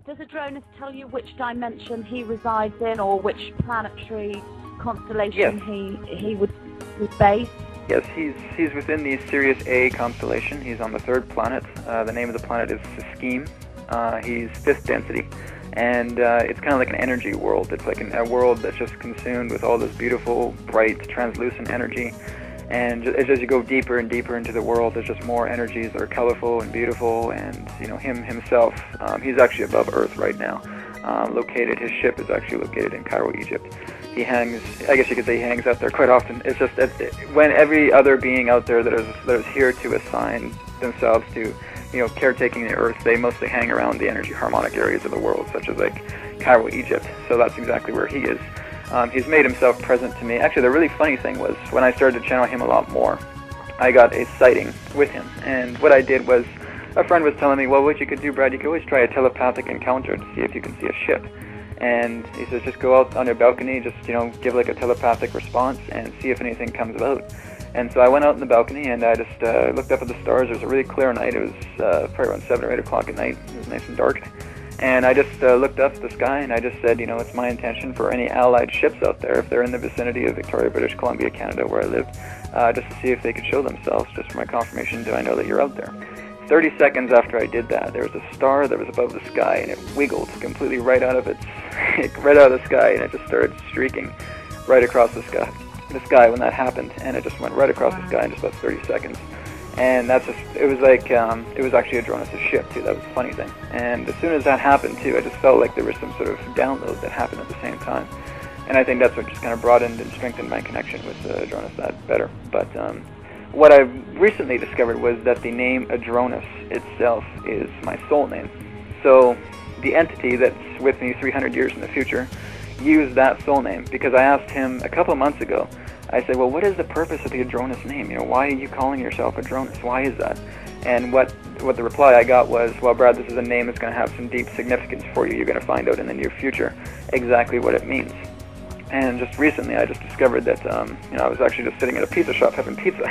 Does Adronis tell you which dimension he resides in, or which planetary constellation he would base? Yes, he's within the Sirius A constellation. He's on the 3rd planet. The name of the planet is Scheme. He's 5th density, and it's kind of like an energy world. It's like a world that's just consumed with all this beautiful, bright, translucent energy. And as you go deeper and deeper into the world, there's just more energies that are colorful and beautiful. And him himself, he's actually above Earth right now. His ship is actually located in Cairo, Egypt. He hangs, I guess you could say he hangs out there quite often. It's just that when every other being out there that is here to assign themselves to, caretaking the Earth, they mostly hang around the energy harmonic areas of the world, such as like Cairo, Egypt. So that's exactly where he is. He's made himself present to me. Actually, the really funny thing was when I started to channel him a lot more, I got a sighting with him. And what I did was, a friend was telling me, well, what you could do, Brad, you could always try a telepathic encounter to see if you can see a ship. And he says, just go out on your balcony, just, give like a telepathic response and see if anything comes about. And so I went out on the balcony and I just looked up at the stars. It was a really clear night. It was probably around 7 or 8 o'clock at night. It was nice and dark. And I just looked up at the sky and I just said, it's my intention for any Allied ships out there, if they're in the vicinity of Victoria, British Columbia, Canada, where I live, just to see if they could show themselves, just for my confirmation, do I know that you're out there. 30 seconds after I did that, there was a star that was above the sky, and it wiggled completely right out of the sky, and it just started streaking right across the sky when that happened, and it just went right across the sky in just about 30 seconds. And it was like, it was actually Adronis' ship too. That was the funny thing. And as soon as that happened too, I just felt like there was some sort of download that happened at the same time. And I think that's what just kind of broadened and strengthened my connection with Adronis that better. But what I recently discovered was that the name Adronis itself is my soul name. So the entity that's with me 300 years in the future used that soul name, because I asked him a couple of months ago, I said, well, what is the purpose of the Adronis name? Why are you calling yourself Adronis? Why is that? And what the reply I got was, well, Brad, this is a name that's going to have some deep significance for you. You're going to find out in the near future exactly what it means. And just recently, I just discovered that, I was actually just sitting at a pizza shop having pizza.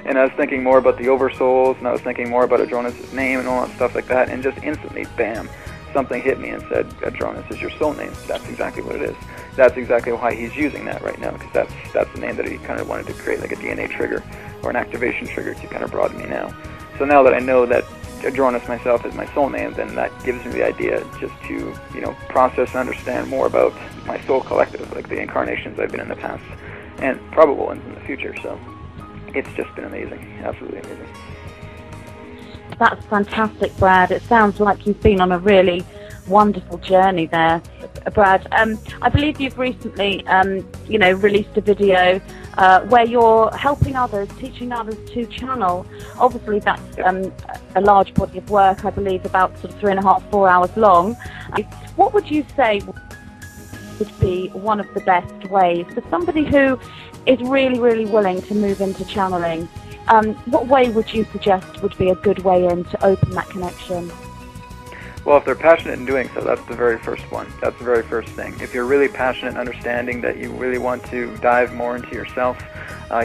And I was thinking more about the oversouls, and I was thinking more about Adronis' name and all that stuff like that, and just instantly, bam, something hit me and said, Adronis is your soul name. That's exactly what it is. That's exactly why he's using that right now, because that's the name that he kind of wanted to create, like a DNA trigger or an activation trigger to kind of broaden me now. So now that I know that Adronis myself is my soul name, then that gives me the idea just to, process and understand more about my soul collective, like the incarnations I've been in the past, and probable ones in the future. So it's just been amazing, absolutely amazing. That's fantastic, Brad. It sounds like you've been on a really wonderful journey there, Brad. I believe you've recently, released a video where you're helping others, teaching others to channel. Obviously, that's a large body of work, I believe, about sort of 3.5, 4 hours long. What would you say would be one of the best ways for somebody who is really, really willing to move into channeling? What way would you suggest would be a good way in to open that connection? Well, if they're passionate in doing so, that's the very first one. That's the very first thing. If you're really passionate in understanding that you really want to dive more into yourself,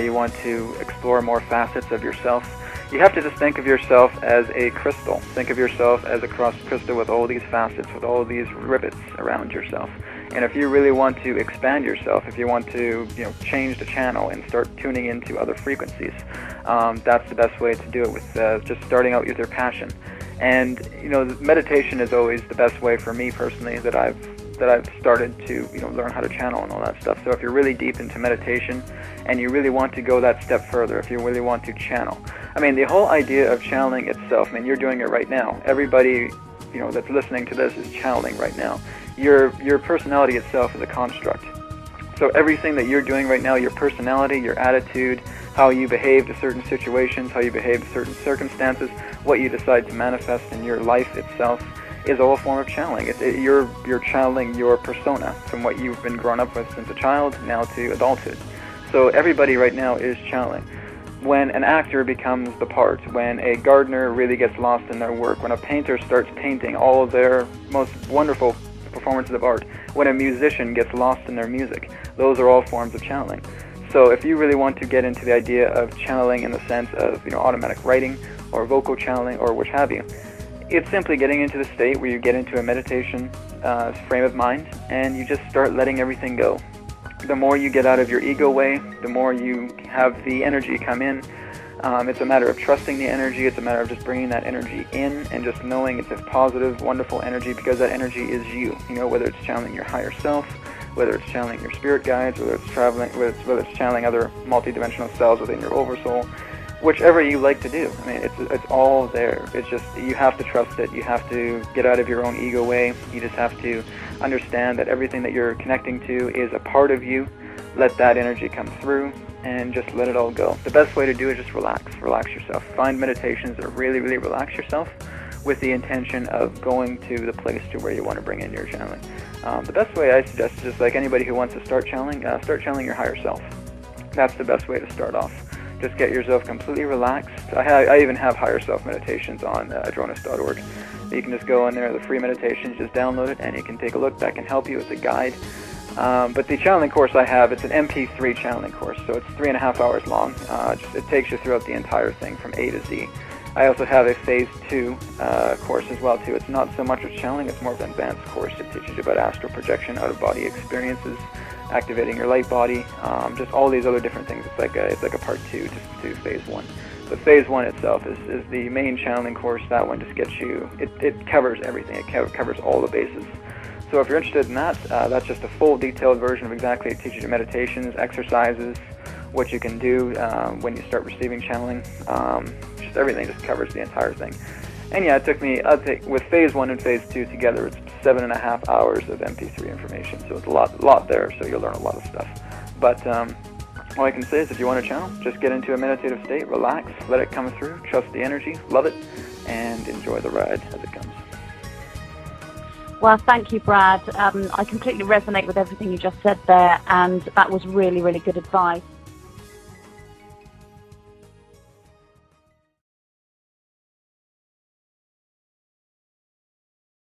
you want to explore more facets of yourself, you have to just think of yourself as a crystal. Think of yourself as a crystal with all these facets, with all these rivets around yourself. And if you really want to expand yourself, if you want to, change the channel and start tuning into other frequencies, that's the best way to do it, with just starting out with your passion. And meditation is always the best way for me personally that I've started to learn how to channel and all that stuff. So if you're really deep into meditation and you really want to go that step further, if you really want to channel, the whole idea of channeling itself, you're doing it right now. Everybody that's listening to this is channeling right now. Your personality itself is a construct. So everything that you're doing right now, your personality, your attitude, how you behave to certain situations, how you behave to certain circumstances, what you decide to manifest in your life itself, is all a form of channeling. You're channeling your persona from what you've been grown up with since a child now to adulthood. So everybody right now is channeling. When an actor becomes the part, when a gardener really gets lost in their work, when a painter starts painting all of their most wonderful performances of art, when a musician gets lost in their music, those are all forms of channeling. So if you really want to get into the idea of channeling in the sense of automatic writing or vocal channeling or which have you, It's simply getting into the state where you get into a meditation frame of mind, and you just start letting everything go. The more you get out of your ego way, the more you have the energy come in. It's a matter of trusting the energy. It's a matter of just bringing that energy in and just knowing it's a positive, wonderful energy, because that energy is you. You know, whether it's channeling your higher self, whether it's channeling your spirit guides, whether it's channeling other multidimensional cells within your oversoul, whichever you like to do. I mean, it's all there. It's just, you have to trust it. You have to get out of your own ego way. You just have to understand that everything that you're connecting to is a part of you. Let that energy come through and just let it all go. The best way to do it is just relax yourself. Find meditations that really, really relax yourself with the intention of going to the place to where you want to bring in your channeling. The best way I suggest is just like anybody who wants to start channeling your higher self. That's the best way to start off. Just get yourself completely relaxed. I even have higher self meditations on Adronis.org. You can just go in there, the free meditations, just download it, and you can take a look. That can help you as a guide. But the channeling course I have, it's an MP3 channeling course, so it's 3.5 hours long. It takes you throughout the entire thing from A to Z. I also have a Phase 2 course as well, too. It's not so much of channeling, it's more of an advanced course. It teaches you about astral projection, out-of-body experiences, activating your light body, just all these other different things. It's like a part 2 to Phase 1. But Phase 1 itself is the main channeling course. That one just gets you, it covers everything. It covers all the bases. So if you're interested in that, that's just a full detailed version of exactly, it teaches you meditations, exercises, what you can do when you start receiving channeling. Just everything, just covers the entire thing. And yeah, it took me, with Phase 1 and Phase 2 together, it's 7.5 hours of MP3 information, so it's a lot there, so you'll learn a lot of stuff. But all I can say is if you want to channel, just get into a meditative state, relax, let it come through, trust the energy, love it, and enjoy the ride as it comes. Well, thank you, Brad. I completely resonate with everything you just said there, and that was really, really good advice.